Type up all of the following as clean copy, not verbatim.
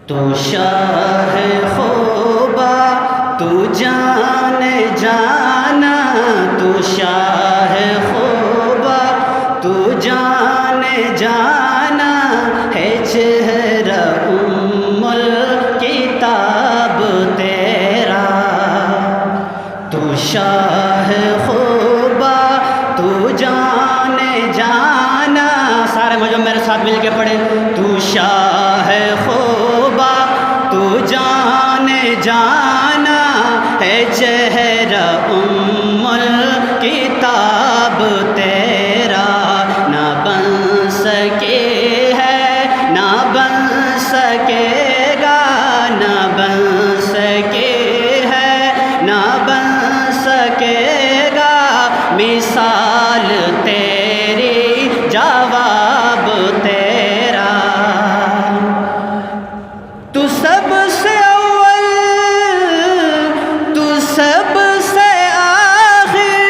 تو شاہ خوبا تو جان جانا، تو شاہ خوبا تو جان جانا ہے چہرہ ام الکتاب تیرا، تو شاہ خوبا تو جان جانا، سارے مجھے میرے ساتھ مل کے پڑھے، تو شاہ خوبا تو جان جانا ہے چہرہ ام الکتاب تیرا، نہ بن سکے ہے نہ بن سکے گا، نہ بن سکے ہے نہ بن سکے گا، مثال تیری جواب تیرا، تو سب سے اول تو سب سے آخر،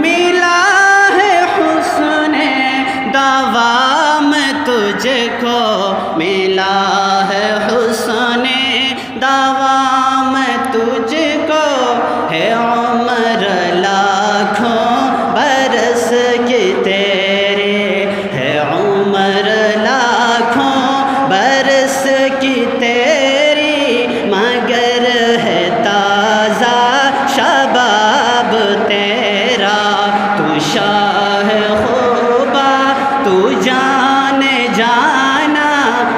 ملا ہے حسن دوام تجھ کو، ملا ہے حسن دوام تجھ کو، ہے عمر لاکھوں برس کی تیرے، ہے عمر لاکھوں برس کی تیری، مگر ہے تازہ شباب تیرا، تو شاہ خوبا تو جان جانا،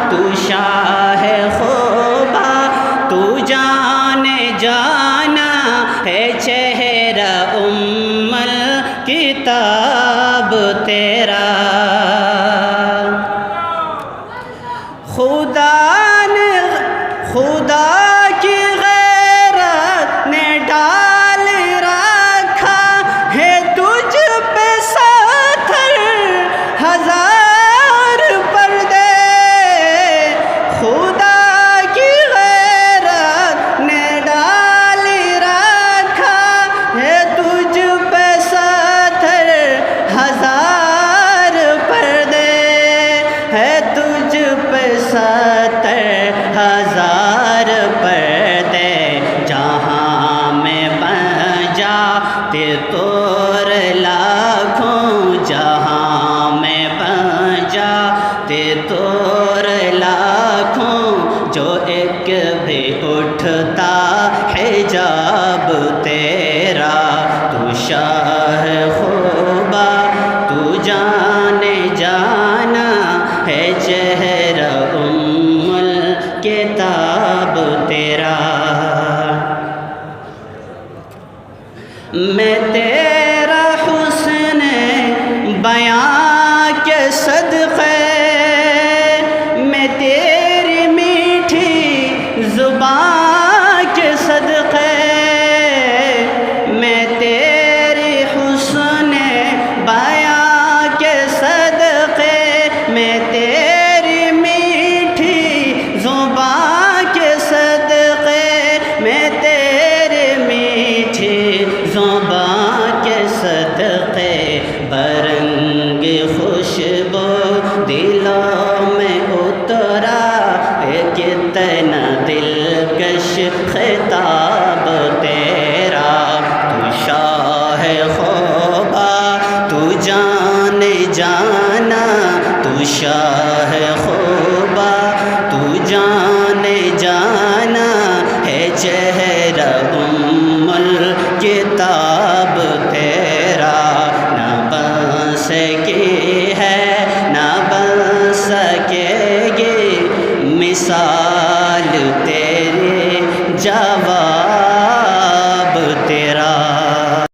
تو شاہ خوبا تو جان جانا ہے چہرہ ام الکتاب تیرا، خدا کی غیرت نے ڈال رکھا ہے تجھ پہ ستر ہزار پردے، خدا کی غیرت نے ڈال رکھا ہے تجھ پہ ستر ہزار پردے، ہے تجھ پہ ستر ہزار پردے، جہاں میں بن جاتے طور لاکھوں، جہاں میں بن جاتے طور لاکھوں، جو ایک بھی اٹھتا حجاب تیرا، تو شاہ خوبا تو جان جانا ہے چہرہ ام الکتاب تیرا، میں تیرا حسن بیاں کے صدقے، میں تیری میٹھی زبان کے صدقے، میں تیری حسن بیاں کے صدقے، میں تیری میٹھی زبان کے صدقے، میں تیری میٹھی زبان کے صدقے، برنگ خوشبو دلوں میں اترا ہے، کتنا دلکش خطاب تیرا، تو شاہ خوبا تو جان جانا، تو شاہ خوبا تو جان جانا ہے چہرہ ام الکتاب تیرا، نہ بن سکی ہے نہ بن سکے گی، مثال تیرے جواب